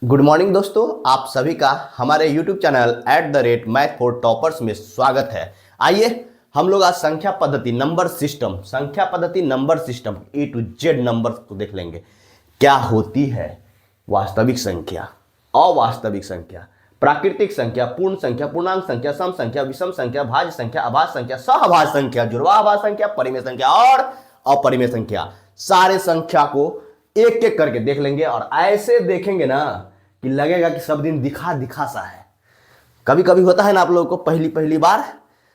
Good morning दोस्तों, आप सभी का हमारे YouTube channel @math for toppers में स्वागत है। आइए हम लोग आज संख्या पद्धति number system A to Z number को देख लेंगे। क्या होती है वास्तविक संख्या, अवास्तविक संख्या, प्राकृतिक संख्या, पूर्ण संख्या, पूर्णांक संख्या, सम संख्या, विषम संख्या, भाज्य संख्या, अभाज्य संख्या, सहभाज्य संख्या, जुड़वाभाज्य संख्या, परिमेय संख्या और अपरिमेय संख्या। सारे संख्या को एक एक करके देख लेंगे और ऐसे देखेंगे ना कि लगेगा कि सब दिन दिखा दिखा सा है। कभी कभी होता है ना आप लोगों को पहली बार,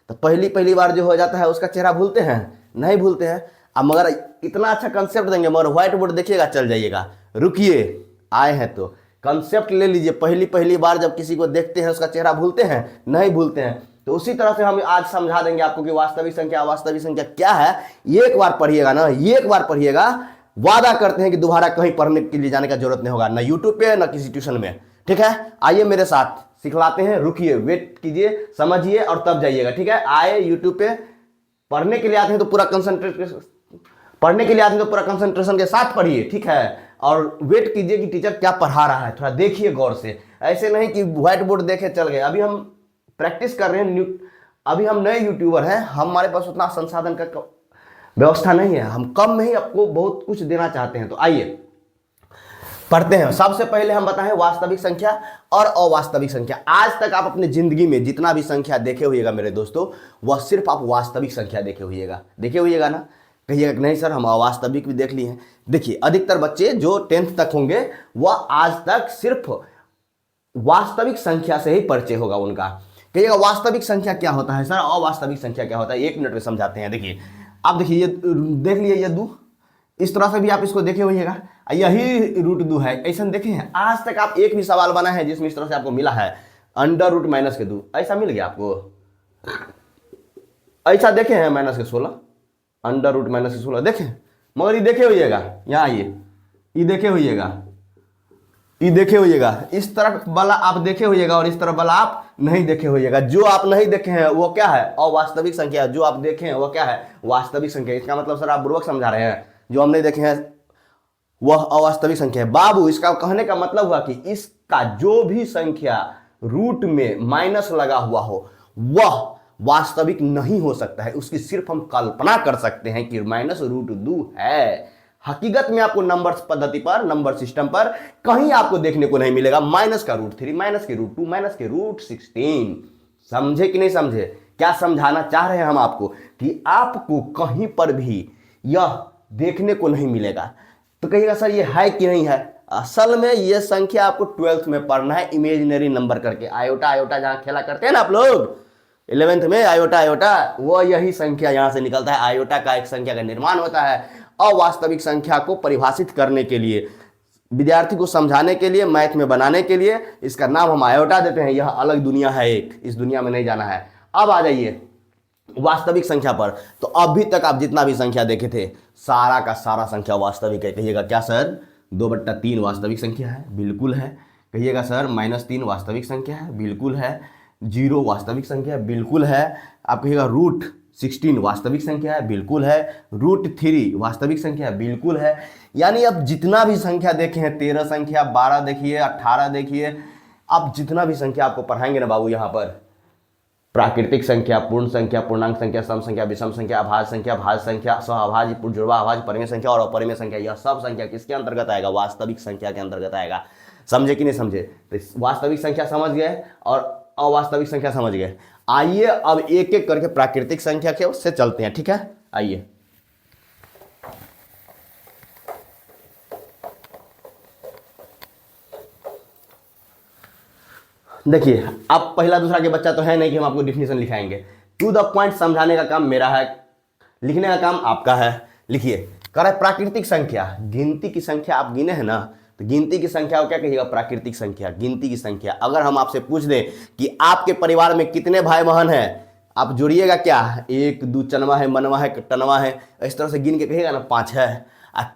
तो पहली बार जो हो जाता है उसका चेहरा भूलते हैं, नहीं भूलते हैं। अब मगर इतना अच्छा कंसेप्ट देंगे, मगर व्हाइट बोर्ड देखिएगा चल जाइएगा। रुकिए, आए हैं तो कंसेप्ट ले लीजिए। पहली बार जब किसी को देखते हैं उसका चेहरा भूलते हैं, नहीं भूलते हैं, तो उसी तरह से हम आज समझा देंगे आपको कि वास्तविक संख्या अवास्तविक संख्या क्या है। एक बार पढ़िएगा ना, एक बार पढ़िएगा, वादा करते हैं कि दोबारा कहीं पढ़ने के लिए जाने का जरूरत नहीं होगा, ना यूट्यूब पे ना किसी ट्यूशन में। ठीक है, आइए मेरे साथ सिखलाते हैं। रुकिए, वेट कीजिए, समझिए और तब जाइएगा। ठीक है, आए यूट्यूब पे, पढ़ने के लिए आते हैं तो पूरा कंसंट्रेशन के साथ पढ़िए। ठीक है, और वेट कीजिए कि टीचर क्या पढ़ा रहा है, थोड़ा देखिए गौर से। ऐसे नहीं कि व्हाइट बोर्ड देखे चल गए। अभी हम प्रैक्टिस कर रहे हैं, अभी हम नए यूट्यूबर हैं, हमारे पास उतना संसाधन का व्यवस्था नहीं है, हम कम में ही आपको बहुत कुछ देना चाहते हैं। तो आइए पढ़ते हैं। सबसे पहले हम बताएं वास्तविक संख्या और अवास्तविक संख्या। आज तक आप अपनी जिंदगी में जितना भी संख्या देखे हुएगा मेरे दोस्तों, वह सिर्फ आप वास्तविक संख्या देखे हुएगा ना। कहिएगा नहीं सर हम अवास्तविक भी देख लिए हैं। देखिए, अधिकतर बच्चे जो 10th तक होंगे वह आज तक सिर्फ वास्तविक संख्या से ही परिचय होगा उनका। कहिएगा वास्तविक संख्या क्या होता है सर, अवास्तविक संख्या क्या होता है, 1 मिनट में समझाते हैं। देखिए, आप देखिए, ये देख लिए, ये 2 इस तरह से भी आप इसको देखे होइएगा, यही √2 है। ऐसा देखे हैं आज तक आप एक भी सवाल बना है जिसमें इस तरह से आपको मिला है √-2 ऐसा मिल गया आपको? ऐसा देखे हैं -16 √-16 देखे, मगर ये देखे होइएगा, यहाँ ये देखे होइएगा, इस तरफ वाला आप देखे होइएगा और इस तरफ वाला आप नहीं देखे होइएगा। जो आप नहीं देखे हैं वो क्या है, अवास्तविक संख्या। जो आप देखे हैं वो क्या है, वास्तविक संख्या। इसका मतलब सर आप बुर्बक समझा रहे हैं, जो हम नहीं देखे हैं वह अवास्तविक संख्या है। बाबू, इसका कहने का मतलब हुआ कि इसका जो भी संख्या रूट में माइनस लगा हुआ हो वह वास्तविक नहीं हो सकता है, उसकी सिर्फ हम कल्पना कर सकते हैं कि -√2 है। हकीकत में आपको नंबर पद्धति पर, नंबर सिस्टम पर कहीं आपको देखने को नहीं मिलेगा माइनस का √3, माइनस के √2, माइनस के √16। समझे कि नहीं समझे? क्या समझाना चाह रहे हैं हम आपको कि आपको कहीं पर भी यह देखने को नहीं मिलेगा। तो कहिएगा सर ये है कि नहीं है? असल में यह संख्या आपको 12th में पढ़ना है, इमेजिनरी नंबर करके। आयोटा जहां खेला करते हैं ना आप लोग 11th में, आयोटा वो यही संख्या यहां से निकलता है। आयोटा का एक संख्या का निर्माण होता है। अवास्तविक संख्या को परिभाषित करने के लिए, विद्यार्थी को समझाने के लिए, मैथ में बनाने के लिए इसका नाम हम आयोटा देते हैं। यह अलग दुनिया है, एक इस दुनिया में नहीं जाना है। अब आ जाइए वास्तविक संख्या पर। तो अभी तक आप जितना भी संख्या देखे थे सारा का सारा संख्या वास्तविक है। कहिएगा क्या सर 2/3 वास्तविक संख्या है? बिल्कुल है। कहिएगा सर -3 वास्तविक संख्या है? बिल्कुल है। 0 वास्तविक संख्या है? बिल्कुल है। आप कहिएगा √16 वास्तविक संख्या है? बिल्कुल है। √3 वास्तविक संख्या है? बिल्कुल है। यानी अब जितना भी संख्या देखे हैं, 13 संख्या, 12 देखिए, 18 देखिए, अब जितना भी संख्या आपको पढ़ाएंगे ना बाबू, यहाँ पर प्राकृतिक संख्या, पूर्ण संख्या, पूर्णांक संख्या, सम संख्या, विषम संख्या, अभाज्य संख्या, भाज्य संख्या, सहअभाज्य, जुड़वाभाज्य, परिमेय संख्या और अपरिमेय संख्या, यह सब संख्या किसके अंतर्गत आएगा? वास्तविक संख्या के अंतर्गत आएगा। समझे कि नहीं समझे? तो वास्तविक संख्या समझ गए और अवास्तविक संख्या समझ गए। आइए अब एक एक करके प्राकृतिक संख्या के उससे चलते हैं। ठीक है, आइए देखिए, अब पहला दूसरा के बच्चा तो है नहीं कि हम आपको डिफिनेशन लिखाएंगे। टू द पॉइंट समझाने का काम मेरा है, लिखने का काम आपका है। लिखिए, कह रहा है प्राकृतिक संख्या, गिनती की संख्या। आप गिने हैं ना, तो गिनती की संख्या को क्या कहिएगा? प्राकृतिक संख्या, गिनती की संख्या। अगर हम आपसे पूछ दें कि आपके परिवार में कितने भाई बहन हैं, आप जोड़िएगा क्या? 1 2 चनवा है, मनवा है, टनवा है, इस तरह से गिन के कहिएगा ना 5 है।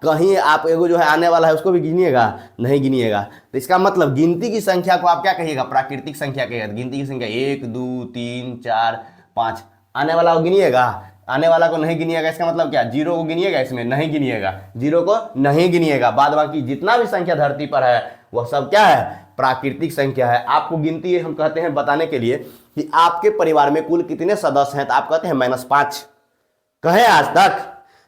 कहीं आप एगो जो है आने वाला है उसको भी गिनिएगा? नहीं गिनिएगा। तो इसका मतलब गिनती की संख्या को आप क्या कहिएगा? प्राकृतिक संख्या कहिएगा। गिनती की संख्या 1 2 3 4 5, आने वाला को गिनिएगा? आने वाला को नहीं गिनिएगा। इसका मतलब क्या? 0 को गिनिएगा? इसमें नहीं गिनिएगा, 0 को नहीं गिनिएगा। बाद बाकी जितना भी संख्या धरती पर है वह सब क्या है? प्राकृतिक संख्या है। आपको गिनती हम कहते हैं बताने के लिए कि आपके परिवार में कुल कितने सदस्य हैं, तो आप कहते हैं -5। कहे आज तक?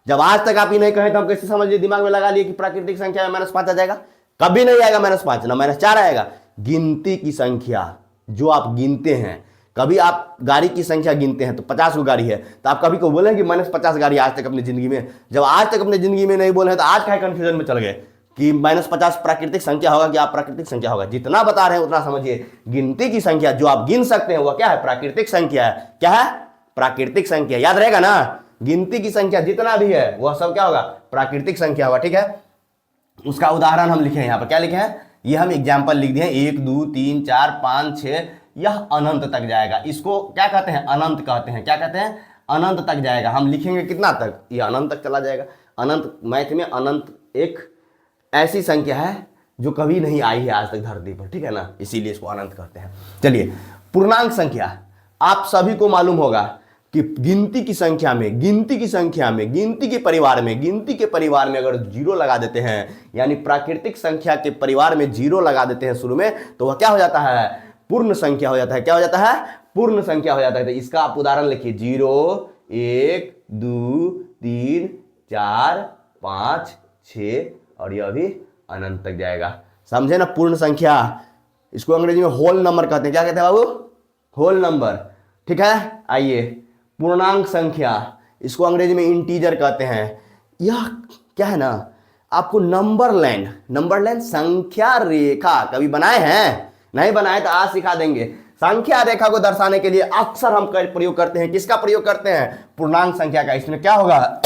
जब आज तक आप ही नहीं कहे तो हम कैसे समझ लिए, दिमाग में लगा लिए कि प्राकृतिक संख्या में -5 आ जाएगा? कभी नहीं आएगा -5, ना -4 आएगा। गिनती की संख्या जो आप गिनते हैं, कभी आप गाड़ी की संख्या गिनते हैं तो 50 को गाड़ी है, तो आप कभी को बोले कि -50 गाड़ी आज तक अपनी जिंदगी में, जब आज तक अपनी जिंदगी में नहीं बोले हैं तो आज क्या कंफ्यूजन में चल गए कि -50 प्राकृतिक संख्या होगा कि आप प्राकृतिक संख्या होगा? जितना बता रहे हैं उतना समझिए। गिनती की संख्या जो आप गिन सकते हैं वह क्या है? प्राकृतिक संख्या है। क्या है? प्राकृतिक संख्या। याद रहेगा ना, गिनती की संख्या जितना भी है वह सब क्या होगा? प्राकृतिक संख्या होगा। ठीक है, उसका उदाहरण हम लिखे हैं यहाँ पर। क्या लिखे हैं? ये हम एग्जाम्पल लिख दिए, 1 2 3 4 5 6, यह अनंत तक जाएगा। इसको क्या कहते हैं? अनंत कहते हैं। क्या कहते हैं? अनंत तक जाएगा। हम लिखेंगे कितना तक? ये अनंत तक चला जाएगा। अनंत, मैथ में अनंत एक ऐसी संख्या है जो कभी नहीं आई है आज तक धरती पर, ठीक है ना, इसीलिए इसको अनंत कहते हैं। चलिए, पूर्णांक संख्या आप सभी को मालूम होगा कि गिनती की संख्या में, गिनती के परिवार में अगर 0 लगा देते हैं, यानी प्राकृतिक संख्या के परिवार में 0 लगा देते हैं शुरू में, तो वह क्या हो जाता है? पूर्ण संख्या हो जाता है। क्या हो जाता है? पूर्ण संख्या हो जाता है। तो इसका आप उदाहरण लिखिए, 0 1 2 3 4 5 6, और यह भी अनंत तक जाएगा। समझे ना? पूर्ण संख्या, इसको अंग्रेजी में होल नंबर कहते हैं। क्या कहते हैं बाबू? Whole number. ठीक है, आइए, पूर्णांक संख्या, इसको अंग्रेजी में इंटीजर कहते हैं। यह क्या है ना, आपको नंबरलैंड संख्या रेखा कभी बनाए हैं? नहीं बनाए तो आज सिखा देंगे। संख्या रेखा को दर्शाने के लिए अक्सर हम प्रयोग करते हैं, किसका प्रयोग करते हैं? पूर्णांक संख्या का। इसमें क्या होगा?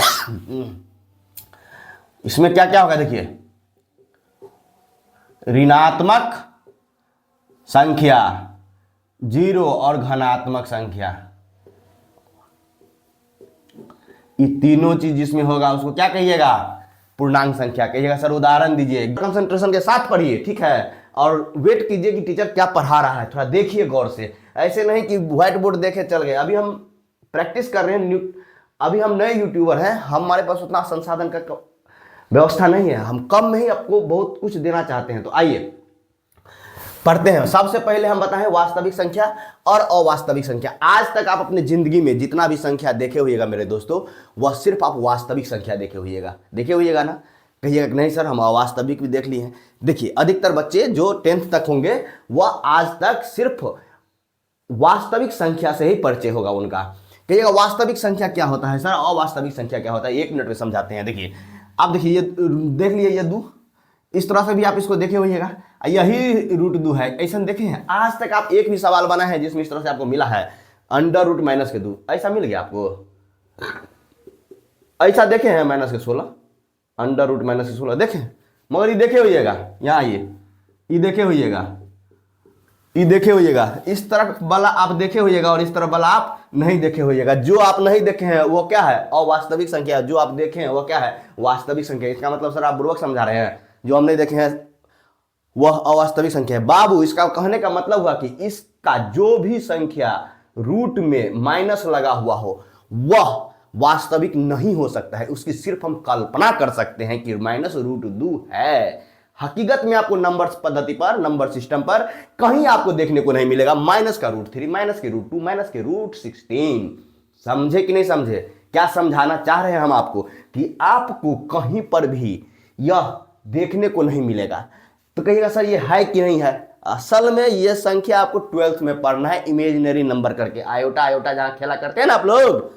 इसमें क्या क्या होगा देखिए, ऋणात्मक संख्या 0 और धनात्मक संख्या, ये तीनों चीज जिसमें होगा उसको क्या कहिएगा? पूर्णांक संख्या कहिएगा। सर उदाहरण दीजिए, कंसंट्रेशन के साथ पढ़िए, ठीक है, और वेट कीजिए कि टीचर क्या पढ़ा रहा है, थोड़ा देखिए गौर से। ऐसे नहीं कि व्हाइट बोर्ड देखे चल गए। अभी हम प्रैक्टिस कर रहे हैं, अभी हम नए यूट्यूबर हैं, हमारे पास उतना संसाधन का व्यवस्था नहीं है, हम कम में ही आपको बहुत कुछ देना चाहते हैं। तो आइए पढ़ते हैं। सबसे पहले हम बताएं वास्तविक संख्या और अवास्तविक संख्या। आज तक आप अपनी जिंदगी में जितना भी संख्या देखे होइएगा मेरे दोस्तों, वह सिर्फ आप वास्तविक संख्या देखे होइएगा ना? कहिएगा कि नहीं सर हम अवास्तविक भी देख लिए हैं। देखिए, अधिकतर बच्चे जो 10th तक होंगे वह आज तक सिर्फ वास्तविक संख्या से ही परिचय होगा उनका। कहिएगा वास्तविक संख्या क्या होता है सर, अवास्तविक संख्या क्या होता है? 1 मिनट में समझाते हैं। देखिए, आप देखिए, ये देख लिए, ये 2, इस तरह से भी आप इसको देखे होइएगा, यही √2 है। ऐसा देखे हैं? आज तक आप एक भी सवाल बना है जिसमें इस तरह से आपको मिला है √-2, ऐसा मिल गया आपको? ऐसा देखे हैं -16, √-16 देखें? मगर ये देखे होइएगा, यहाँ ये देखे होइएगा, इस तरह वाला आप देखे होइएगा और इस तरह वाला आप नहीं देखे होइएगा। जो आप नहीं देखे हैं वो क्या है? अवास्तविक संख्या। जो आप देखे हैं वो क्या है? वास्तविक संख्या। इसका मतलब सर आप बुर्बक समझा रहे हैं, जो हम नहीं देखे हैं वह अवास्तविक संख्या है। बाबू, इसका कहने का मतलब हुआ कि इसका जो भी संख्या रूट में माइनस लगा हुआ हो वह वास्तविक नहीं हो सकता है, उसकी सिर्फ हम कल्पना कर सकते हैं कि -√2 है। हकीकत में आपको नंबर्स पद्धति पर, नंबर सिस्टम पर कहीं आपको देखने को नहीं मिलेगा -√3, -√2, -√16। समझे कि नहीं समझे? क्या समझाना चाह रहे हैं हम आपको कि आपको कहीं पर भी यह देखने को नहीं मिलेगा। तो कहिएगा सर ये है कि नहीं है? असल में यह संख्या आपको 12th में पढ़ना है, इमेजिनरी नंबर करके। आयोटा जहां खेला करते हैं ना आप लोग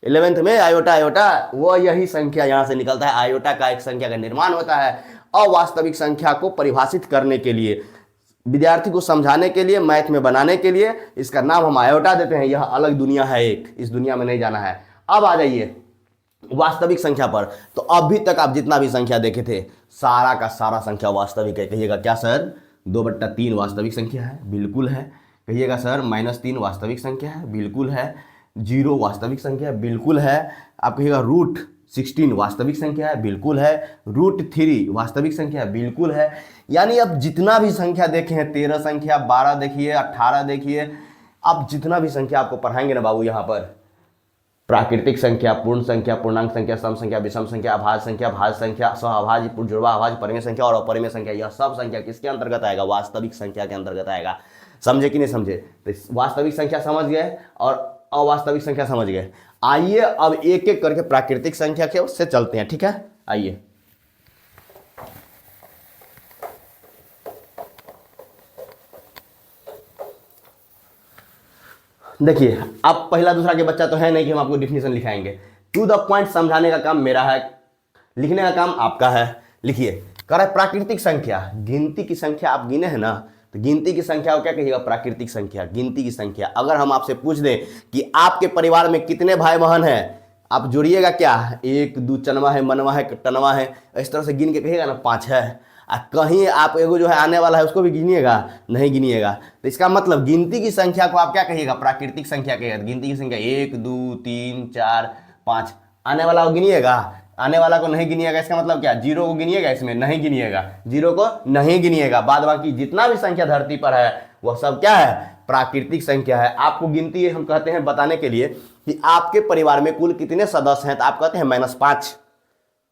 11th में, आयोटा वो यही संख्या यहां से निकलता है। आयोटा का एक संख्या का निर्माण होता है। अवास्तविक संख्या को परिभाषित करने के लिए, विद्यार्थी को समझाने के लिए, मैथ में बनाने के लिए इसका नाम हम आयोटा देते हैं। यह अलग दुनिया है, एक, इस दुनिया में नहीं जाना है। अब आ जाइए वास्तविक संख्या पर। तो अभी तक आप जितना भी संख्या देखे थे सारा का सारा संख्या वास्तविक है। कहिएगा क्या सर 2/3 वास्तविक संख्या है? बिल्कुल है। कहिएगा सर -3 वास्तविक संख्या है? बिल्कुल है। 0 वास्तविक संख्या है? बिल्कुल है। आप कहिएगा √16 वास्तविक संख्या है? बिल्कुल है। √3 वास्तविक संख्या है? बिल्कुल है। यानी अब जितना भी संख्या देखे हैं, 13 संख्या, 12 देखिए, 18 देखिए, अब जितना भी संख्या आपको पढ़ाएंगे ना बाबू यहाँ पर प्राकृतिक संख्या, पूर्ण संख्या, पूर्णांक संख्या, सम संख्या, विषम संख्या, अभाज्य संख्या, भाज्य संख्या, सहअभाज्य, जुड़वा अभाज्य, परिमेय संख्या और अपरिमेय संख्या, यह सब संख्या किसके अंतर्गत आएगा? वास्तविक संख्या के अंतर्गत आएगा। समझे कि नहीं समझे? तो वास्तविक संख्या समझ गए और अवास्तविक संख्या समझ गए। आइए अब एक एक करके प्राकृतिक संख्या के से चलते हैं, ठीक है? आइए, देखिए अब पहला दूसरा के बच्चा तो है नहीं कि हम आपको डिफिनेशन लिखाएंगे। टू द पॉइंट समझाने का काम मेरा है, लिखने का काम आपका है। लिखिए, कह रहा है प्राकृतिक संख्या, गिनती की संख्या आप गिने हैं ना, तो गिनती की संख्या को क्या कहिएगा? प्राकृतिक संख्या, गिनती की संख्या। अगर हम आपसे पूछ दें कि आपके परिवार में कितने भाई बहन हैं, आप जोड़िएगा क्या? 1 2 चनवा है, मनवा है, टनवा है, इस तरह से गिन के कहिएगा ना 5 है। कहीं आप एगो जो है आने वाला है उसको भी गिनिएगा? नहीं गिनिएगा। तो इसका मतलब गिनती की संख्या को आप क्या कहिएगा? प्राकृतिक संख्या कहिएगा। गिनती की संख्या 1 2 3 4 5, आने वाला को गिनिएगा? आने वाला को नहीं गिनिएगा। इसका मतलब क्या? जीरो को गिनिएगा? इसमें नहीं गिनिएगा, जीरो को नहीं गिनिएगा। बाद बाकी जितना भी संख्या धरती पर है वह सब क्या है? प्राकृतिक संख्या है। आपको गिनती हम कहते हैं बताने के लिए कि आपके परिवार में कुल कितने सदस्य हैं, तो आप कहते हैं -5।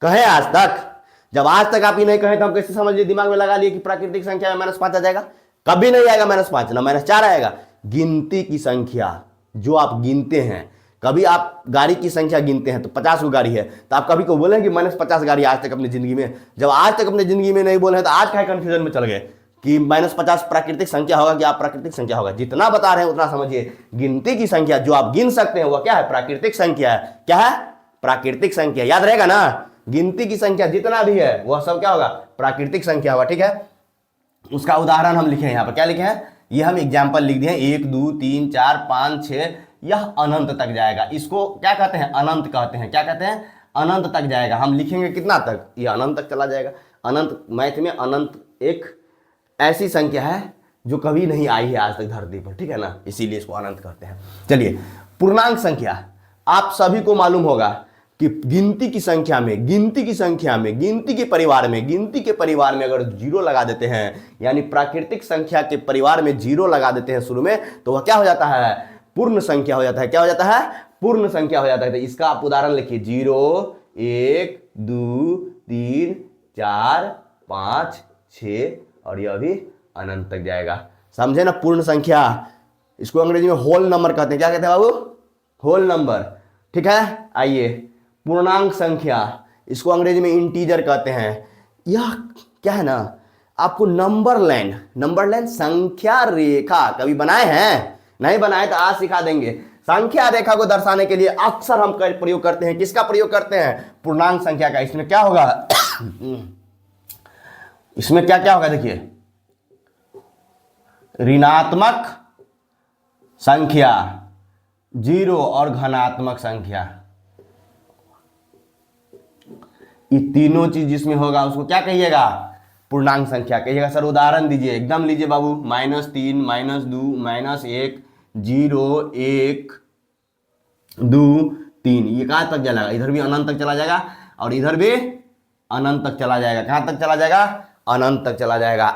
कहे आज तक? जब आज तक आप ही नहीं कहे तो हम कैसे समझ लिए, दिमाग में लगा लिए कि प्राकृतिक संख्या में -5 आ जाएगा? कभी नहीं आएगा -5, ना -4 आएगा। गिनती की संख्या जो आप गिनते हैं, कभी आप गाड़ी की संख्या गिनते हैं तो 50 को गाड़ी है, तो आप कभी को बोले कि -50 गाड़ी आज तक अपनी जिंदगी में? जब आज तक अपनी जिंदगी में नहीं बोले हैं तो आज क्या कंफ्यूजन में चल गए कि -50 प्राकृतिक संख्या होगा कि अप्राकृतिक संख्या होगा? जितना बता रहे हैं उतना समझिए। गिनती की संख्या जो आप गिन सकते हैं वह क्या है? प्राकृतिक संख्या है। क्या है? प्राकृतिक संख्या। याद रहेगा ना? गिनती की संख्या जितना भी है वह सब क्या होगा? प्राकृतिक संख्या होगा। ठीक है, उसका उदाहरण हम लिखे हैं यहाँ पर। क्या लिखे हैं? ये हम एग्जाम्पल लिख दिए, 1 2 3 4 5 6, यह अनंत तक जाएगा। इसको क्या कहते हैं? अनंत कहते हैं। क्या कहते हैं? अनंत तक जाएगा। हम लिखेंगे कितना तक? ये अनंत तक चला जाएगा। अनंत, मैथ में अनंत एक ऐसी संख्या है जो कभी नहीं आई है आज तक धरती पर, ठीक है ना, इसीलिए इसको अनंत कहते हैं। चलिए, पूर्णांक संख्या आप सभी को मालूम होगा कि गिनती की संख्या में, गिनती के परिवार में अगर जीरो लगा देते हैं, यानी प्राकृतिक संख्या के परिवार में जीरो लगा देते हैं शुरू में, तो वह क्या हो जाता है? पूर्ण संख्या हो जाता है। क्या हो जाता है? पूर्ण संख्या हो जाता है। तो इसका आप उदाहरण लिखिए, 0 1 2 3 4 5 6, और यह भी अनंत तक जाएगा। समझे ना? पूर्ण संख्या, इसको अंग्रेजी में होल नंबर कहते हैं। क्या कहते हैं बाबू? Whole number. ठीक है, आइए, पूर्णांक संख्या, इसको अंग्रेजी में इंटीजर कहते हैं। यह क्या है ना, आपको नंबर लाइन संख्या रेखा कभी बनाए हैं? नहीं बनाए तो आज सिखा देंगे। संख्या रेखा को दर्शाने के लिए अक्सर हम प्रयोग करते हैं, किसका प्रयोग करते हैं? पूर्णांक संख्या का। इसमें क्या होगा? इसमें क्या क्या होगा देखिए, ऋणात्मक संख्या 0 और धनात्मक संख्या, ये तीनों चीज जिसमें होगा उसको क्या कहिएगा? पूर्णांक संख्या कहिएगा। सर उदाहरण दीजिए, एकदम लीजिए बाबू। -3 -2 -1 0 1 2 3, ये कहां तक चलेगा? इधर भी अनंत तक चला जाएगा और इधर भी अनंत तक चला जाएगा। कहां तक चला जाएगा? अनंत तक चला जाएगा।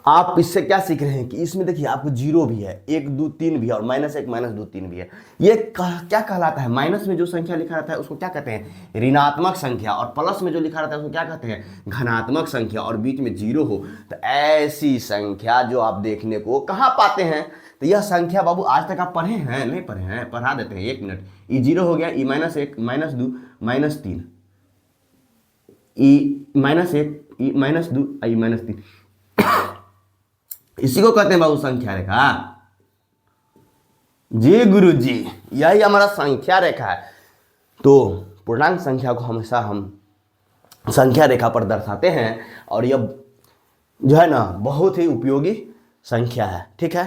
आप इससे क्या सीख रहे हैं कि इसमें देखिए आपको जीरो भी है, 1 2 3 भी है, और -1 -2 3 भी है। ये क्या कहलाता है? माइनस में जो संख्या लिखा रहता है उसको क्या कहते हैं? ऋणात्मक संख्या, और प्लस में जो लिखा रहता है उसको क्या कहते हैं? धनात्मक संख्या, और बीच में जीरो हो तो ऐसी संख्या जो आप देखने को कहाँ पाते हैं? तो यह संख्या बाबू आज तक आप पढ़े हैं? नहीं पढ़े हैं? पढ़ा देते हैं, 1 मिनट। ये जीरो हो गया, -1 -2 -3, -1 -2 -3, इसी को कहते हैं बाबू संख्या रेखा। जी गुरुजी, यही हमारा संख्या रेखा है। तो पूर्णांक संख्या को हमेशा हम संख्या रेखा पर दर्शाते हैं, और यह जो है ना बहुत ही उपयोगी संख्या है। ठीक है,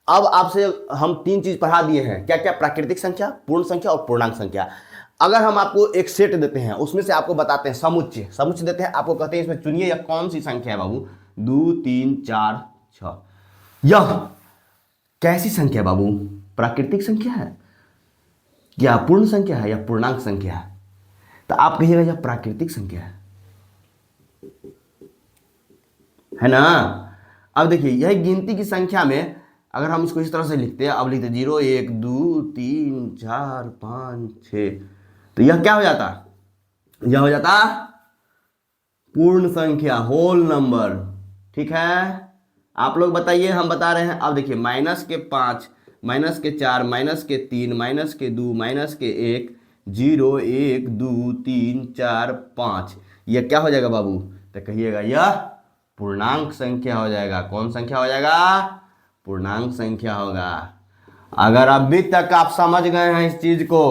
अब आपसे हम 3 चीज पढ़ा दिए हैं। क्या क्या? प्राकृतिक संख्या, पूर्ण संख्या और पूर्णांक संख्या। अगर हम आपको एक सेट देते हैं, उसमें से आपको बताते हैं समुच्चय देते हैं, आपको कहते हैं इसमें चुनिए यह कौन सी संख्या है बाबू? 2 3 4 6। यह कैसी संख्या बाबू? प्राकृतिक संख्या है या पूर्ण संख्या है या पूर्णांक संख्या है? तो आप कहिएगा यह प्राकृतिक संख्या है ना। अब देखिए, यह गिनती की संख्या में अगर हम इसको इस तरह से लिखते हैं, अब लिखते 0 1 2 3 3 4 5 6, तो यह क्या हो जाता, यह हो जाता पूर्ण संख्या, होल नंबर। ठीक है, आप लोग बताइए, हम बता रहे हैं। अब देखिए -5, -4, -3, -2, -1, 0 1 2 3 4 5, यह क्या हो जाएगा बाबू? तो कहिएगा यह पूर्णांक संख्या हो जाएगा। कौन संख्या हो जाएगा? पूर्णांक संख्या होगा। अगर अभी तक आप समझ गए हैं इस चीज को,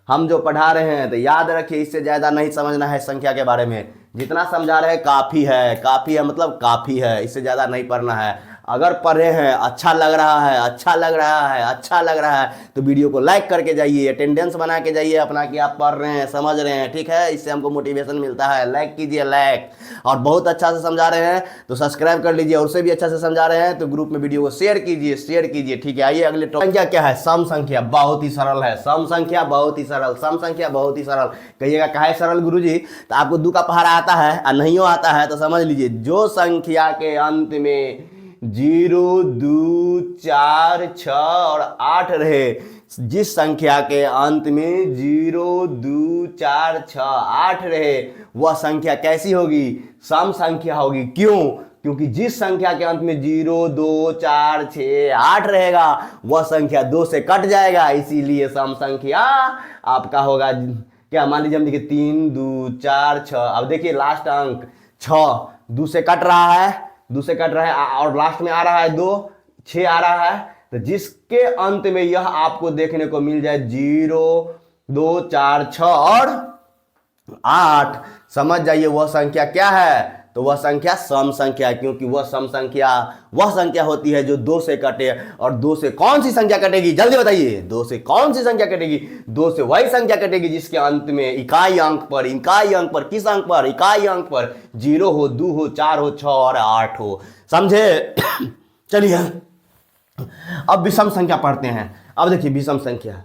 हम जो पढ़ा रहे हैं, तो याद रखिए इससे ज्यादा नहीं समझना है संख्या के बारे में। जितना समझा रहे हैं काफी है, काफी है मतलब काफी है, इससे ज्यादा नहीं पढ़ना है। अगर पढ़े हैं, अच्छा लग रहा है, अच्छा लग रहा है, अच्छा लग रहा है, तो वीडियो को लाइक करके जाइए, अटेंडेंस बना के जाइए अपना कि आप पढ़ रहे हैं, समझ रहे हैं। ठीक है, इससे हमको मोटिवेशन मिलता है। लाइक कीजिए, लाइक। और बहुत अच्छा से समझा रहे हैं तो सब्सक्राइब कर लीजिए, और उससे भी अच्छा से समझा रहे हैं तो ग्रुप में वीडियो को शेयर कीजिए, शेयर कीजिए। ठीक है, आइए अगले संख्या क्या है? सम संख्या। बहुत ही सरल है सम संख्या, बहुत ही सरल, सम संख्या बहुत ही सरल। कहिएगा काहे सरल गुरुजी? तो आपको 2 का पहाड़ा आता है और नहीं आता है तो समझ लीजिए, जो संख्या के अंत में 0 2 4 6 और 8 रहे, जिस संख्या के अंत में 0 2 4 6 8 रहे, वह संख्या कैसी होगी? सम संख्या होगी। क्यों? क्योंकि जिस संख्या के अंत में 0 2 4 6 8 रहेगा, वह संख्या 2 से कट जाएगा, इसीलिए सम संख्या आपका होगा क्या? मान लीजिए हम देखिए 3 2 4 6, अब देखिए लास्ट अंक 6 2 से कट रहा है, 2 से कट रहा है, और लास्ट में आ रहा है 2, 6 आ रहा है, तो जिसके अंत में यह आपको देखने को मिल जाए 0 2 4 6 और 8, समझ जाइए वह संख्या क्या है? तो वह संख्या सम संख्या है, क्योंकि वह सम संख्या वह संख्या होती है जो 2 से कटे। और 2 से कौन सी संख्या कटेगी? जल्दी बताइए, 2 से कौन सी संख्या कटेगी? 2 से वही संख्या कटेगी जिसके अंत में इकाई अंक पर, किस अंक पर? इकाई अंक पर 0 हो, 2 हो, 4 हो, 6 और 8 हो। समझे? चलिए अब विषम संख्या पढ़ते हैं। अब देखिए विषम संख्या,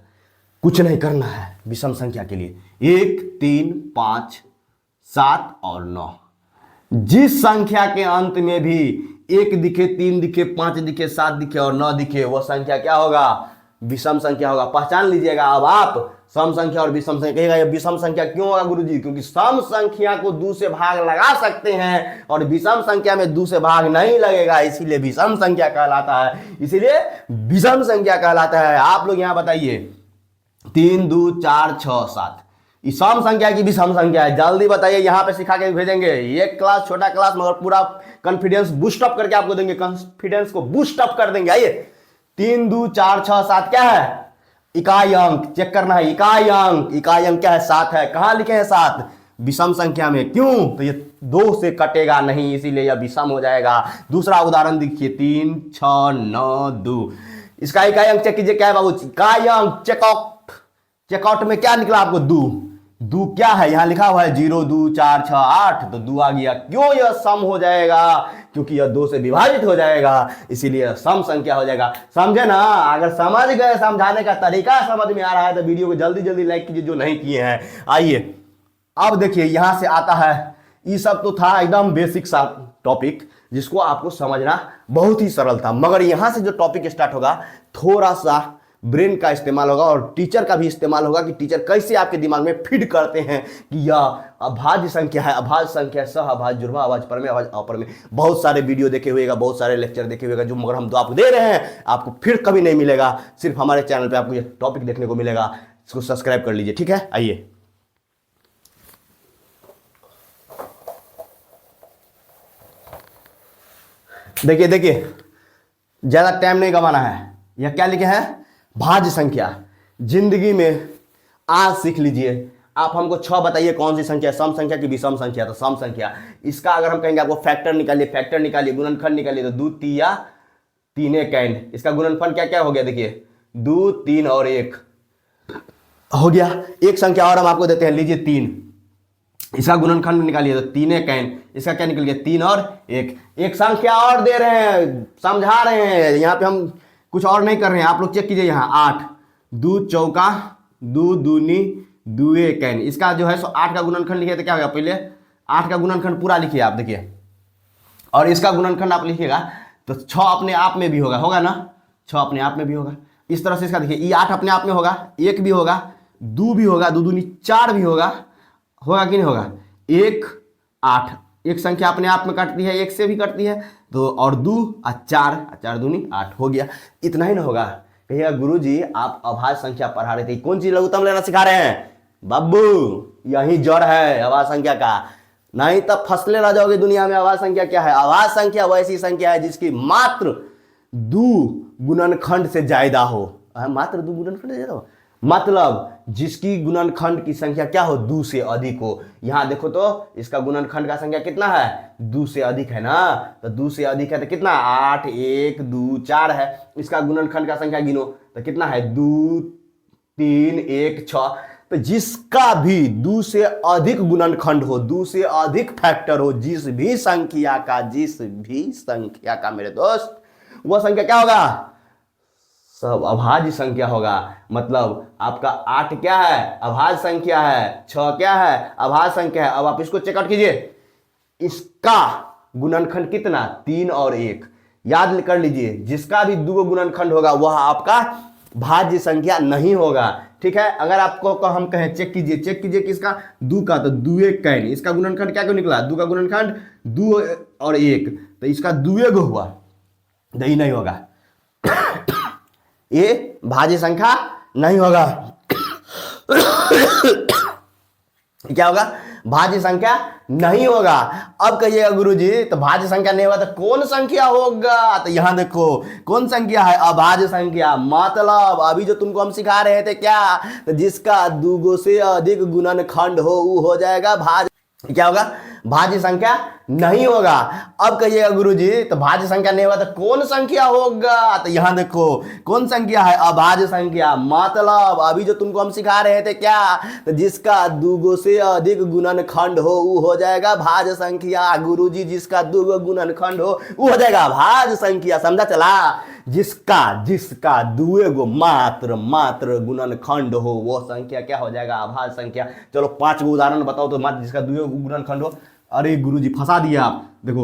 कुछ नहीं करना है विषम संख्या के लिए। 1 3 5 7 और 9, जिस संख्या के अंत में भी 1 दिखे, 3 दिखे, 5 दिखे, 7 दिखे और 9 दिखे, वह संख्या क्या होगा? विषम संख्या होगा। पहचान लीजिएगा अब आप सम संख्या और विषम संख्या। कहिएगा ये विषम संख्या क्यों होगा गुरुजी? क्योंकि सम संख्या को 2 से भाग लगा सकते हैं और विषम संख्या में 2 से भाग नहीं लगेगा, इसीलिए विषम संख्या कहलाता है, इसीलिए विषम संख्या कहलाता है। आप लोग यहां बताइए 3 2 4 6 7, ये सम संख्या की विषम संख्या है? जल्दी बताइए, यहां पे सिखा के भेजेंगे। ये क्लास छोटा क्लास, मगर पूरा कॉन्फिडेंस बूस्ट अप करके आपको देंगे, कॉन्फिडेंस को बूस्ट अप कर देंगे। आइए 3 2 4 6 7 क्या है? इकाई अंक। चेक करना है, इकाई अंक। इकाई अंक क्या है? 7 है। कहां लिखे हैं 7? विषम संख्या में। क्यों? तो ये 2 से कटेगा नहीं, इसीलिए यह विषम हो जाएगा। दूसरा उदाहरण देखिए 3 6 9 2, इसका इकाई अंक चेक कीजिए क्या है बाबू? इकाई अंक। चेकआउट, चेकआउट में क्या निकला आपको? 2। 2 क्या है? यहां लिखा हुआ है 0 2 4 6 8, तो 2 आ गया। क्यों यह सम हो जाएगा? क्योंकि यह 2 से विभाजित हो जाएगा, इसीलिए सम संख्या हो जाएगा। समझे ना? अगर समझ गए, समझाने का तरीका समझ में आ रहा है, तो वीडियो को जल्दी जल्दी लाइक कीजिए जो नहीं किए हैं। आइए अब देखिए यहां से आता है, ये सब तो था एकदम बेसिक सा टॉपिक जिसको आपको समझना बहुत ही सरल था, मगर यहां से जो टॉपिक स्टार्ट होगा थोड़ा सा ब्रेन का इस्तेमाल होगा और टीचर का भी इस्तेमाल होगा कि टीचर कैसे आपके दिमाग में फीड करते हैं कि यह अभाज्य संख्या है, अभाज्य संख्या, सह अभाज्य, जुड़वा अभाज्य, परमेय अभाज्य, अपरमेय। बहुत सारे वीडियो देखे हुएगा, बहुत सारे लेक्चर देखे हुएगा, जो मगर हम तो आपको दे रहे हैं, आपको फिर कभी नहीं मिलेगा। सिर्फ हमारे चैनल पे आपको यह टॉपिक देखने को मिलेगा। इसको सब्सक्राइब कर लीजिए, ठीक है? आइए देखिए देखिए, ज्यादा टाइम नहीं गंवाना है। यह क्या लिखे हैं? भाज्य संख्या। जिंदगी में आज सीख लीजिए। आप हमको 6 बताइए कौन सी संख्या, सम संख्या की विषम संख्या? तो सम संख्या। इसका अगर हम कहेंगे आपको फैक्टर निकालिए, फैक्टर निकालिए, गुणनखंड निकालिए, तो 2 3 3 कैंड। इसका गुणनफल क्या क्या हो गया? देखिए 2 3 और 1 हो गया। एक संख्या और हम आपको देते हैं, लीजिए 3, इसका गुणनखंड निकालिए तो 3 कैन। इसका क्या निकल गया? 3 और 1। एक संख्या और दे रहे हैं, समझा रहे हैं, यहाँ पे हम कुछ और नहीं कर रहे हैं। आप लोग चेक कीजिए यहाँ 8 2 चौका 2 दूनी 2 कैन। इसका जो है 8 का गुणनखंड लिखिए तो क्या होगा? पहले 8 का गुणनखंड पूरा लिखिए आप, देखिए, और इसका गुणनखंड आप लिखिएगा तो 6 अपने आप में भी होगा ना? 6 अपने आप में भी होगा। इस तरह से इसका देखिए, ये 8 अपने आप में होगा, 1 भी होगा, 2 भी होगा, 2 दूनी 4 भी होगा कि नहीं होगा? 1 8, एक संख्या अपने आप में कटती है, 1 से भी कटती है, तो और 2 और 4, 4 दूनी 8 हो गया। इतना ही ना होगा? कहिएगा गुरुजी आप अभाज्य संख्या पढ़ा रहे थे, कौन सी लघुत्तम लेना सिखा रहे हैं? बाबू यही जड़ है अभाज्य संख्या का, नहीं तब फसले रह जाओगे दुनिया में। अभाज्य संख्या क्या है? अभाज्य संख्या वैसी संख्या है जिसकी मात्र 2 गुणनखंड से ज्यादा हो। मात्र 2 गुणनखंड से ज्यादा हो मतलब जिसकी गुणनखंड की संख्या क्या हो? 2 से अधिक हो। यहां देखो तो इसका गुणनखंड का संख्या कितना है? 2 से अधिक है ना, तो 2 से अधिक है तो कितना? 8 1 2 4 है। इसका गुणनखंड का संख्या गिनो तो कितना है? 2 3 1 6। तो जिसका भी 2 से अधिक गुणनखंड हो, 2 से अधिक फैक्टर हो, जिस भी संख्या का मेरे दोस्त, वह संख्या क्या होगा? सब अभाज्य संख्या होगा। मतलब आपका 8 क्या है? अभाज्य संख्या है। 6 क्या है? अभाज्य संख्या है। अब आप इसको चेकआउट कीजिए, इसका गुणनखंड कितना? 3 और 1। याद कर लीजिए, जिसका भी 2 गुणनखंड होगा वह आपका भाज्य संख्या नहीं होगा। ठीक है, अगर आपको हम कहें चेक कीजिए किसका? 2 का, तो 2 1 कैन, इसका गुणनखंड क्या क्यों निकला? 2 का गुणनखंड 2 और 1, तो इसका 2 1 हुआ, नहीं नहीं होगा, ये भाज्य संख्या नहीं होगा। क्या होगा? भाज्य संख्या नहीं होगा। अब कहिएगा गुरुजी तो भाज्य संख्या नहीं होगा तो कौन संख्या होगा? तो यहां देखो कौन संख्या है? अभाज्य संख्या। मतलब अभी जो तुमको हम सिखा रहे थे क्या, तो जिसका 2 से अधिक गुणनखंड हो वो हो जाएगा भाज्य। क्या होगा? भाज्य संख्या नहीं होगा। अब कहिएगा गुरुजी तो भाज्य संख्या नहीं होगा तो कौन संख्या होगा? तो यहां देखो कौन संख्या है? अभाज्य संख्या। मतलब अभी जो तुमको हम सिखा रहे थे क्या, तो जिसका 2 से अधिक गुणनखंड हो वो हो जाएगा भाज्य संख्या। गुरुजी जिसका 2 गुणनखंड हो वो हो जाएगा भाज्य संख्या। समझा चला? जिसका 2 मात्र गुणनखंड हो वो संख्या क्या हो जाएगा? अभाज्य संख्या। चलो 5 उदाहरण बताओ तो मात्र जिसका 2 गुणनखंड हो। अरे गुरुजी फंसा दिया आप। देखो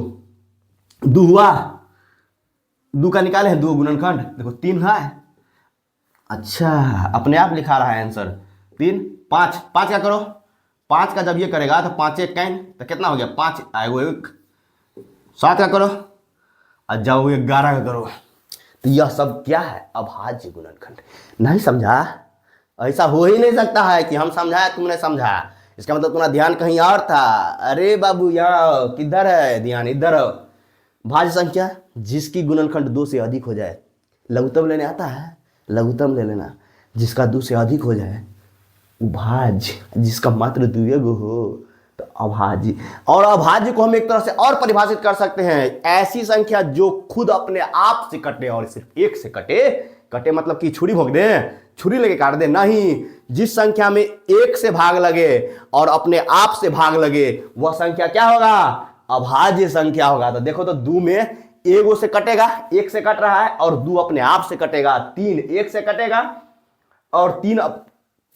2 हुआ, 2 का निकाले हैं 2 गुणनखंड, देखो 3 है। अच्छा अपने आप लिखा रहा है आंसर 3 5 5 क्या करो? 5 का जब ये करेगा तो 5 1 कैन, तो कितना हो गया? 5 आएगो 1। 7 का करो और जाओ 11 का करो। तो यह सब क्या है? अभाज्य गुणनखंड। नहीं समझा? ऐसा हो ही नहीं सकता है कि हम समझाया तुमने समझा, इसका मतलब तुम्हारा ध्यान कहीं और था। अरे बाबू यहाँ किधर है ध्यान? इधर। भाज्य संख्या जिसकी गुणनखंड 2 से अधिक हो जाए। लघुत्तम लेने आता है? लघुत्तम ले लेना। जिसका 2 से अधिक हो जाए भाज्य, जिसका मात्र 2 हो तो अभाज्य। और अभाज्य को हम एक तरह से और परिभाषित कर सकते हैं, ऐसी संख्या जो खुद अपने आप से कटे और सिर्फ 1 से कटे मतलब कि छुरी भोग दे, छुरी लेके काट दे, नहीं। जिस संख्या में 1 से भाग लगे और अपने आप से भाग लगे वह संख्या क्या होगा? अभाज्य संख्या होगा। तो देखो तो 2 में 1 से कटेगा, 1 से कट रहा है, और 2 अपने आप से कटेगा। 3 1 से कटेगा और 3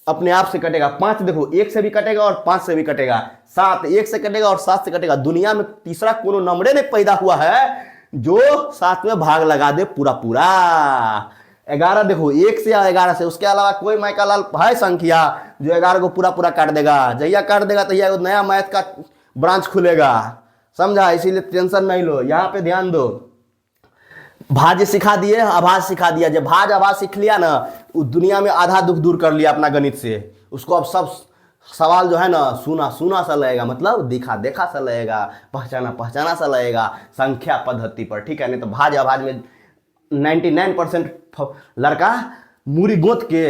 अपने आप से कटेगा। 5 देखो 1 से भी कटेगा और 5 से भी कटेगा। 7 1 से कटेगा और 7 से कटेगा। दुनिया में तीसरा कोनो नंबरे नहीं पैदा हुआ है जो 7 में भाग लगा दे पूरा। 11 देखो 1 से या 11 से, उसके अलावा कोई माइका लाल है संख्या जो 11 को पूरा काट देगा? जैया काट देगा तो यह नया मैथ का ब्रांच खुलेगा। समझा? इसीलिए टेंशन नहीं लो, यहाँ पे ध्यान दो। भाज्य सिखा दिए, अभाज्य सिखा दिया। जब भाज्य अभाज्य सीख लिया ना, उस दुनिया में आधा दुख दूर कर लिया अपना गणित से। उसको अब सब सवाल जो है ना सुना सा लगेगा, मतलब देखा सा लगेगा, पहचाना सा लगेगा संख्या पद्धति पर। ठीक है? नहीं तो भाज्य अभाज्य में 99% लड़का मूरी गोत के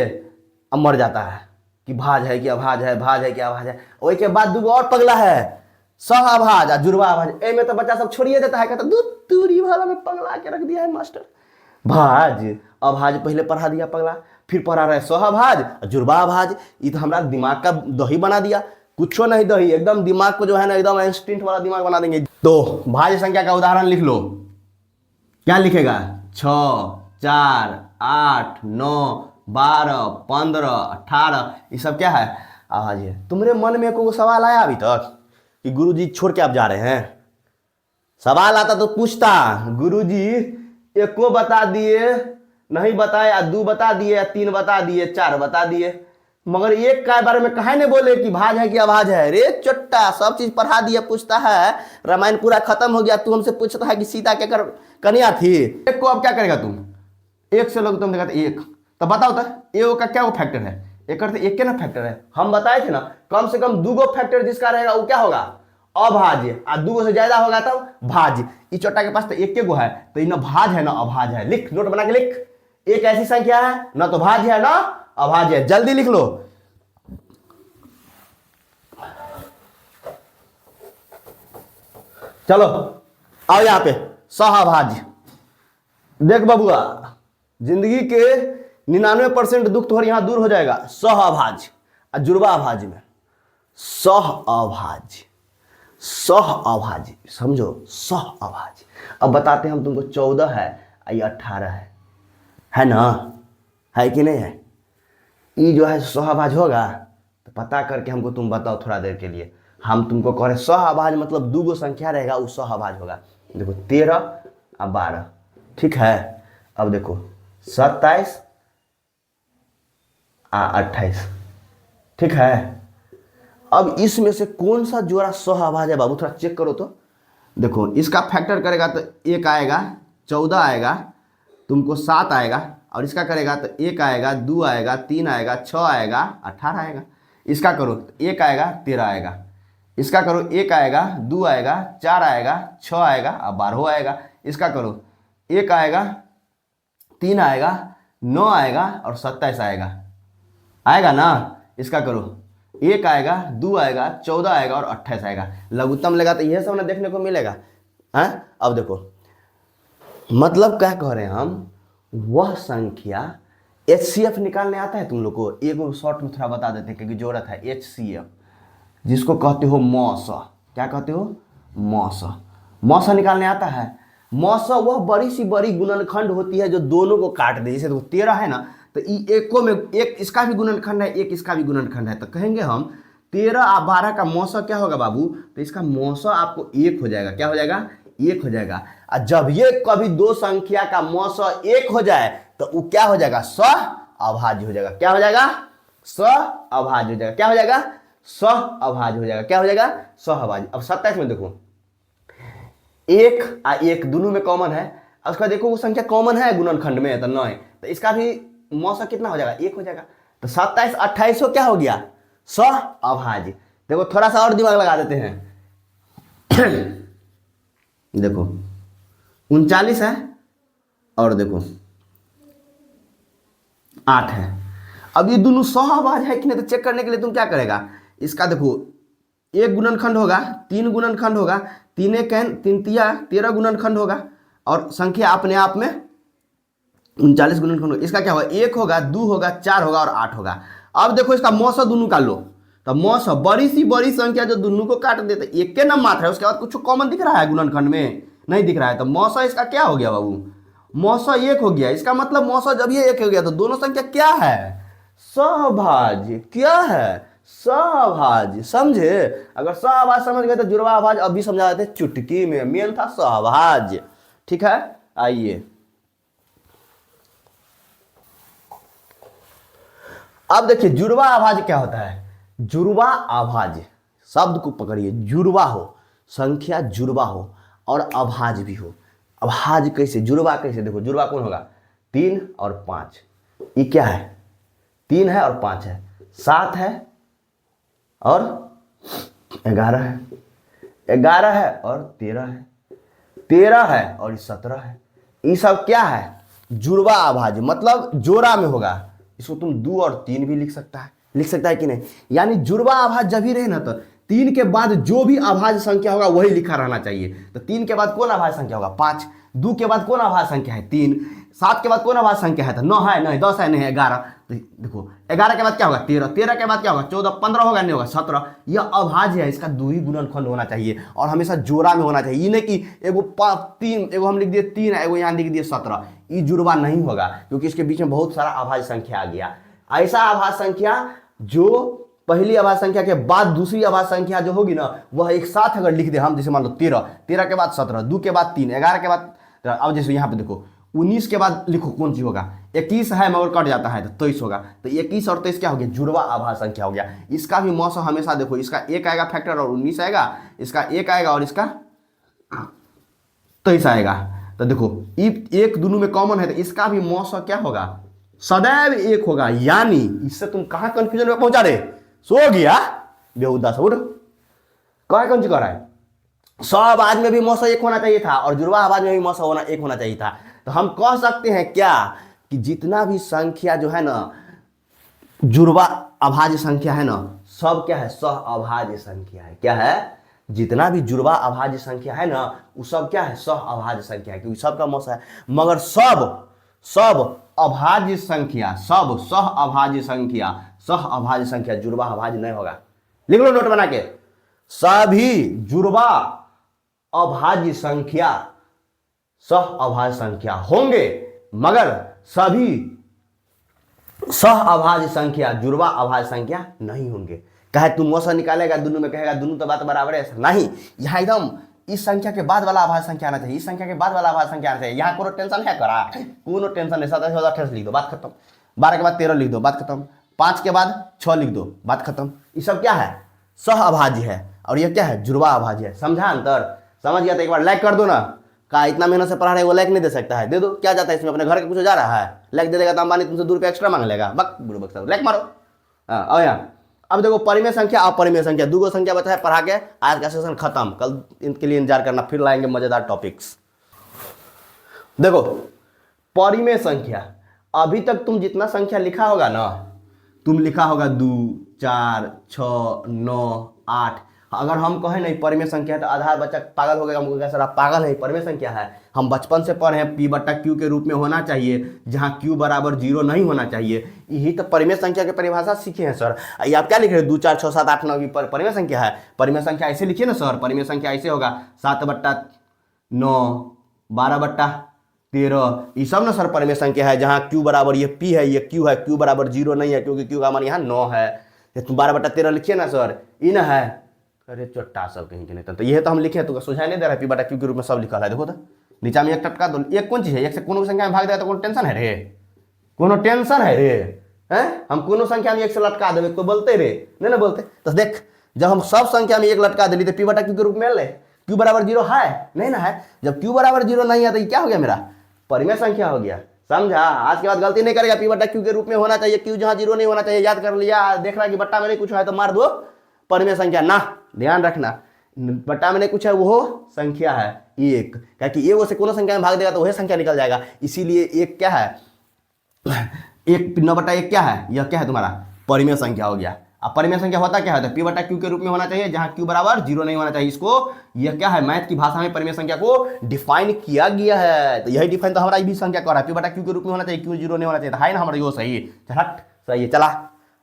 अब मर जाता है कि भाज है कि अभाज है, भाज है कि अभाज है। वही के बाद 2 और पगला है, सह अभाज और जुड़वा अभाज। ए में तो बच्चा सब छोड़िए देता है, कहता दूध दूरी वाला में पगला के रख दिया है मास्टर। भाज अभाज पहले पढ़ा दिया पगला, फिर पढ़ा रहे सह अभाज जुड़वा अभाज। ये तो हमारा दिमाग का दही बना दिया। कुछ नहीं दही, एकदम दिमाग को जो है ना एकदम इंस्टिंक्ट वाला दिमाग बना देंगे। तो भाज्य संख्या का उदाहरण लिख लो। क्या लिखेगा? 6 4 8 9 12 15 18, ये सब क्या है? अभाज्य है। तुम्हारे मन में कोई सवाल आया अभी तक कि गुरुजी छोड़ के आप जा रहे हैं? सवाल आता तो पूछता, गुरुजी एको बता दिए नहीं बताए, या 2 बता दिए, या 3 बता दिए, 4 बता दिए, मगर एक के बारे में कहे नहीं बोले कि भाज है कि अभाज है। रे चट्टा, सब चीज पढ़ा दिया, पूछता है रामायण पूरा खत्म हो गया, तू हमसे पूछता है कि सीता के कर कन्या थी। एक को अब क्या करेगा तुम, एक से लोग तुम देखा एक, तो बताओ तो ए का क्या वो फैक्टर है, एक करते एक के ना फैक्टर है। हम बताए थे ना कम से कम 2 फैक्टर जिसका रहेगा वो क्या होगा, अभाज्य, और 2 से ज्यादा होगा तब भाज्य। इस चट्टा के पास तो एक के गो है, तो ना भाज है ना अभाज है। लिख, नोट बना के लिख, एक ऐसी संख्या है ना तो भाज्य है ना अभाज्य है, जल्दी लिख लो। चलो आओ यहां पे, सहअभाज्य। देख बबुआ, जिंदगी के 99% दुख तो यहां दूर हो जाएगा। सहअभाज्य और जुड़वा अभाज्य में सहअभाज्य, सहअभाज्य समझो, सहअभाज्य। अब बताते हैं हम तुमको, 14 है ये 18 है ना, है कि नहीं है? ये जो है सहअभाज्य होगा, तो पता करके हमको तुम बताओ थोड़ा देर के लिए। हम तुमको कह रहे सहअभाज्य मतलब 2 संख्या रहेगा वो सहअभाज्य होगा। देखो 13 और 12, ठीक है। अब देखो 27 और 28, ठीक है। अब इसमें से कौन सा जोड़ा सहअभाज्य है बाबू, थोड़ा चेक करो तो। देखो इसका फैक्टर करेगा तो 1 आएगा, 14 आएगा, तुमको 7 आएगा, और इसका करेगा तो 1 आएगा, 2 आएगा, 3 आएगा, 6 आएगा, 18 आएगा। इसका करो तो 1 आएगा, 13 आएगा। इसका करो 1 आएगा, 2 आएगा, 4 आएगा, 6 आएगा और 12 आएगा। इसका करो 1 आएगा, 3 आएगा, 9 आएगा और 27 आएगा, आएगा ना। इसका करो 1 आएगा, 2 आएगा, 14 आएगा और 28 आएगा। लघुत्तम लेगा तो यह सब ना देखने को मिलेगा है। अब देखो मतलब क्या कह रहे हैं हम, वह संख्या HCF निकालने आता है तुम लोग को। एक शॉर्ट में थोड़ा बता देते हैं क्योंकि जरूरत है। HCF जिसको कहते हो मौस, क्या कहते हो, मौस। मौस निकालने आता है। मौस वह बड़ी सी बड़ी गुणनखंड होती है जो दोनों को काट दे। जैसे तो 13 है ना, तो एको में एक इसका भी गुणनखंड है, एक इसका भी गुणनखंड है, तो कहेंगे हम 13 और 12 का मौसा क्या होगा बाबू, तो इसका मौसा आपको 1 हो जाएगा। क्या हो जाएगा, 1 हो जाएगा। और जब ये कभी 2 संख्या का मौसा 1 हो जाए तो वो क्या हो जाएगा, सहअभाज्य हो जाएगा। क्या हो जाएगा, सहअभाज्य हो जाएगा। क्या हो जाएगा, सहअभाज्य हो जाएगा। क्या हो जाएगा, सहअभाज्य। अब 27 में देखो 1 और 1 दोनों में कॉमन है। अब उसका देखो वो संख्या कॉमन है गुणनखंड में, तो 9 है, तो इसका भी मौसा कितना हो जाएगा, 1 हो जाएगा। तो 27 28 क्या हो गया, सहअभाज्य। देखो थोड़ा सा और दिमाग लगा देते हैं। देखो 39 है और देखो 8 है। अब ये दोनों सहअभाज्य है कि नहीं, तो चेक करने के लिए तुम क्या करेगा, इसका देखो 1 गुणनखंड होगा, 3 गुणनखंड होगा, 3 तिया 13 गुणनखंड होगा, और संख्या अपने आप में 39 गुणनखंड होगा। इसका क्या होगा, 1 होगा, 2 होगा, 4 होगा और 8 होगा। अब देखो इसका मौसा दोनों का लो, तो मौसा बड़ी सी बड़ी संख्या जो दोनों को काट देते, एक के नाम मात्र है, उसके बाद कुछ कॉमन दिख रहा है गुणनखंड में, नहीं दिख रहा है। तो मौसा इसका क्या हो गया बाबू, मौसा 1 हो गया। इसका मतलब मौसा जब ये 1 हो गया तो दोनों संख्या क्या है, सहअभाज्य। क्या है, सहअभाज्य। समझे, अगर सहअभाज्य समझ गए तो जुड़वा अभाज्य अभी समझा देते चुटकी में। मेन था सहअभाज्य, ठीक है। आइए अब देखिए जुड़वा अभाज्य क्या होता है। जुड़वा अभाज्य शब्द को पकड़िए, जुड़वा हो, संख्या जुड़वा हो और अभाज्य भी हो। अभाज्य कैसे, जुड़वा कैसे, देखो जुड़वा कौन होगा, 3 और 5। ये क्या है, 3 है और 5 है, 7 है और 11 है, 11 है और 13 है, 13 है और 17 है। ये सब क्या है, जुड़वा अभाज्य, मतलब जोड़ा में होगा। इसको तुम 2 और 3 भी लिख सकता है कि नहीं। यानी जुड़वा अभाज्य जब ही रहे ना, तो 3 के बाद जो भी अभाज्य संख्या होगा वही लिखा रहना चाहिए। तो 3 के बाद कौन अभाज्य संख्या होगा, 5। 2 के बाद कौन अभाज्य संख्या है, 3। 7 के बाद कौन अभाज्य संख्या है, तो 9 है, नहीं 10 है, नहीं 11। तो देखो 11 के बाद क्या होगा, 13। 13 के बाद क्या होगा, 14। 15 होगा, नहीं होगा 17। यह अभाज्य है, इसका 2 ही गुणनखंड होना चाहिए और हमेशा जोड़ा में होना चाहिए। ये नहीं कि एगो 3, एगो हम लिख दिए 3, एगो यहाँ लिख दिए 17। ये जुड़वा नहीं होगा क्योंकि इसके बीच में बहुत सारा अभाज्य संख्या आ गया। ऐसा अभाज्य संख्या जो पहली अभाज्य संख्या के बाद दूसरी अभाज्य संख्या जो होगी ना, वह एक साथ अगर लिख दे हम, जैसे मान लो 13 के बाद 17, 2 के बाद 3, 11 के बाद। अब जैसे यहाँ पे देखो 19 के बाद लिखो कौन सी होगा, 21 है मगर कट जाता है तो 23 होगा, तो 21 और 23 क्या हो गया, जुड़वा अभाज्य संख्या हो गया। इसका भी मौसम हमेशा देखो, इसका 1 आएगा फैक्टर और 19 आएगा, इसका 1 आएगा और इसका 23 आएगा। तो देखो एक दोनों में कॉमन है तो इसका भी मौसम क्या होगा, सदैव 1 होगा। यानी इससे तुम कहां कंफ्यूजन में पहुंचा रहे, सो गया बेहुदा सा, उठ कहा कौन सी कर रहा है। सब आवाज में भी मौसम 1 होना चाहिए था और जुड़वा आवाज में भी मौसम 1 होना चाहिए था। तो हम कह सकते हैं क्या कि जितना भी संख्या जो है ना जुड़वा अभाज्य संख्या है ना, सब क्या है, सह अभाज्य संख्या है। क्या है, जितना भी जुड़वा अभाज्य संख्या है ना वो सब क्या है, सह अभाज्य संख्या है, क्योंकि सबका मौसम है। मगर सब अभाज्य संख्या, सब सह अभाज्य संख्या, सह अभाज्य संख्या जुड़वा अभाज्य नहीं होगा। लिख लो नोट बना के, सभी जुड़वा अभाज्य संख्या सह अभाज्य संख्या होंगे मगर सभी सह अभाज्य संख्या जुड़वा अभाज्य संख्या नहीं होंगे। कहे तुम मौसम निकालेगा दोनों में, कहेगा दोनों तो बात बराबर है, नहीं, यहाँ एकदम इस संख्या के बाद वाला अभाज्य संख्या आना चाहिए, इस संख्या के बाद वाला अभाज्य संख्या आना चाहिए। यहाँ कोनो टेंशन है करा, कोनो टेंशन नहीं। 27 के बाद 28 लिख दो, बात खत्म। 12 के बाद 13 लिख दो, बात खत्म। 5 के बाद 6 लिख दो, बात खत्म। ये सब क्या है, सह अभाज्य है और ये क्या है, जुड़वा अभाज्य है। समझा अंतर, समझ गया तो एक बार लाइक कर दो ना। का इतना मेहनत से पढ़ा रहे वो लाइक नहीं दे सकता है, दे दो, क्या जाता है इसमें, अपने घर के कुछ जा रहा है। लाइक दे देगा तो अंबानी तुमसे 2 रुपये एक्स्ट्रा मांग लेगा, बक बुढ़ बक लाइक मारो। और यहाँ अब देखो परिमेय संख्या अपरिमेय संख्या, 2 संख्या बचा है, पढ़ा के आज का सेशन खत्म। कल इनके लिए इंतजार करना, फिर लाएंगे मजेदार टॉपिक्स। देखो परिमेय संख्या, अभी तक तुम जितना संख्या लिखा होगा ना, तुम लिखा होगा 2, 4, 6, 9, 8। अगर हम कहें नहीं परिमेय संख्या है तो आधा बच्चा पागल हो गया, हमको सर आप पागल है, परिमेय संख्या है। हम बचपन से पढ़े हैं P/Q के रूप में होना चाहिए, जहां Q बराबर 0 नहीं होना चाहिए। यही तो परिमेय संख्या की परिभाषा सीखे हैं सर। ये आप क्या लिख रहे हैं, 2, 4, 6, 7, 8, 9 परिमेय संख्या है। परिमेय संख्या ऐसे लिखिए ना सर, परिमेय संख्या ऐसे होगा 7/9, 12/13, ये सब ना सर परिमेय संख्या है, जहां Q बराबर ये P है, ये Q है, Q बराबर 0 नहीं है क्योंकि Q का मान यहाँ 9 है। तुम 12/13 लिखिए ना सर, ये ना है। अरे चट्टा सब कहीं के नहीं, तो ये तो हम लिखे तो सुझाव नहीं दे रहा है, P/Q के रूप में सब लिखा है। देखो तो नीचा में 1 टटका दो, एक कौन चीज है, 1 से कोनो संख्या में भाग देगा तो कोनो टेंशन है रे, कोनो टेंशन है रे, हैं? हम कोनो संख्या में 1 से लटका देवे, कोई बोलते रे नहीं ना बोलते। तो देख जब हम सब संख्या में 1 लटका दिली तो P/Q के रूप में ले, Q बराबर 0 है नहीं ना है। जब Q बराबर 0 नहीं है तो ये क्या हो गया, मेरा परिमेय संख्या हो गया। समझा, आज के बाद गलती नहीं करेगा, P/Q के रूप में होना चाहिए, Q जहां 0 नहीं होना चाहिए। याद कर लिया, देख रहा है कि बट्टा में नहीं कुछ है तो मार दो परिमेय संख्या ना, ध्यान रखना। बट्टा में नहीं कुछ है वो संख्या है 1, क्योंकि ये वो से कोनो संख्या में भाग देगा तो वही संख्या निकल जाएगा। इसीलिए 1 क्या है, 1 9/1 क्या है, यह क्या है तुम्हारा परिमेय संख्या हो गया। अब परिमेय संख्या होता क्या है, P/Q के रूप में होना चाहिए, जहां Q बराबर 0 नहीं होना चाहिए। इसको यह क्या है, मैथ की भाषा में परिमेय संख्या को डिफाइन किया गया है। तो यही डिफाइन तो हमारा भी संख्या कर रहा है, P/Q के रूप में होना चाहिए, Q 0 नहीं होना चाहिए, है ना हमारा यो सही सही है। चला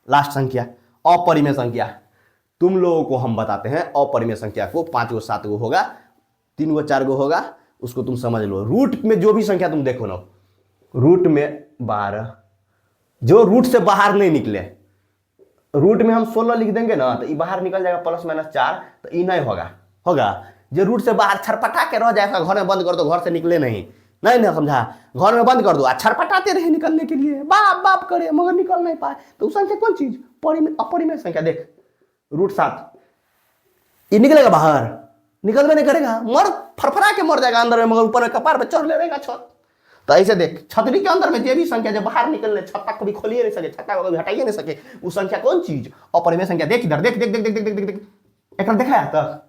लास्ट संख्या अपरिमेय संख्या। तुम लोगों को हम बताते हैं अपरिमेय संख्या को 5 गो 7 गो होगा, 3 गो 4 गो होगा, उसको तुम समझ लो। रूट में जो भी संख्या तुम देखो ना, रूट में 12 जो रूट से बाहर नहीं निकले, रूट में हम 16 लिख देंगे ना तो ये बाहर निकल जाएगा +-4, तो ये नहीं होगा। जो रूट से बाहर छरपटा के रह जाएगा, घर में बंद कर दो, घर से निकले नहीं ना, समझा, घर में बंद कर दो, छरपटाते रहे निकलने के लिए, बाप करे मगर निकल नहीं पाए, तो संख्या कौन चीज, अपरिमेय संख्या। देख √7 ये निकलेगा बाहर, निकल में नहीं करेगा, मर फरफरा के मर जाएगा अंदर में, मगर ऊपर में कपार पे चढ़ लेगा छत। तो ऐसे देख छतरी के अंदर में जो भी संख्या जब बाहर निकलने, छत्ता कभी खोलिए नहीं सके, छत्ता को कभी हटाइए नहीं सके, वो संख्या कौन चीज, अपरिमेय संख्या। देख इधर, देख देख देख देख देख देख देख एक देखा है तक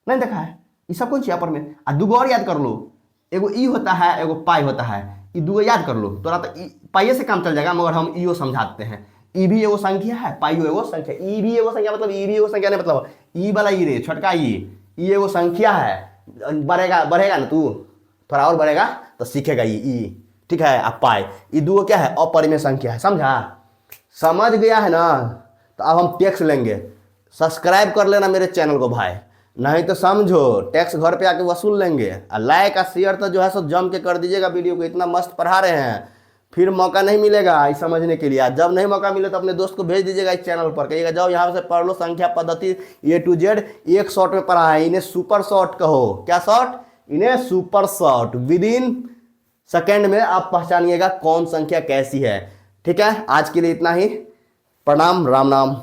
नहीं देखा है, ये सब कौन चीज अपरिमेय। आ 2 और याद कर लो, एगो ई होता है, एगो पाई होता है, ये 2 याद कर लो, तोरा तो पाइये से काम चल जाएगा, मगर हम ईओ समझाते हैं। ई भी एगो संख्या है, पाई एगो संख्या, ई भी एगो संख्या, मतलब ई भी एगो संख्या नहीं, मतलब ई वाला ई रे छोटका ई एगो संख्या है। बढ़ेगा ना तू, थोड़ा और बढ़ेगा तो सीखेगा ई, ठीक है। अब पाई, ये 2 क्या है, अपरिमेय संख्या है। समझ गया है ना। तो अब हम टैक्स लेंगे, सब्सक्राइब कर लेना मेरे चैनल को भाई, नहीं तो समझो टैक्स घर पे आके वसूल लेंगे। लाइक और शेयर तो जो है सो जम के कर दीजिएगा वीडियो को, इतना मस्त पढ़ा रहे हैं, फिर मौका नहीं मिलेगा इस समझने के लिए। जब नहीं मौका मिले तो अपने दोस्त को भेज दीजिएगा इस चैनल पर, कहिएगा जाओ यहाँ से पढ़ लो संख्या पद्धति A to Z, एक शॉर्ट में पढ़ा है, इन्हें सुपर शॉर्ट कहो। क्या शॉर्ट, इन्हें super short, with in second में आप पहचानिएगा कौन संख्या कैसी है। ठीक है, आज के लिए इतना ही। प्रणाम, राम नाम।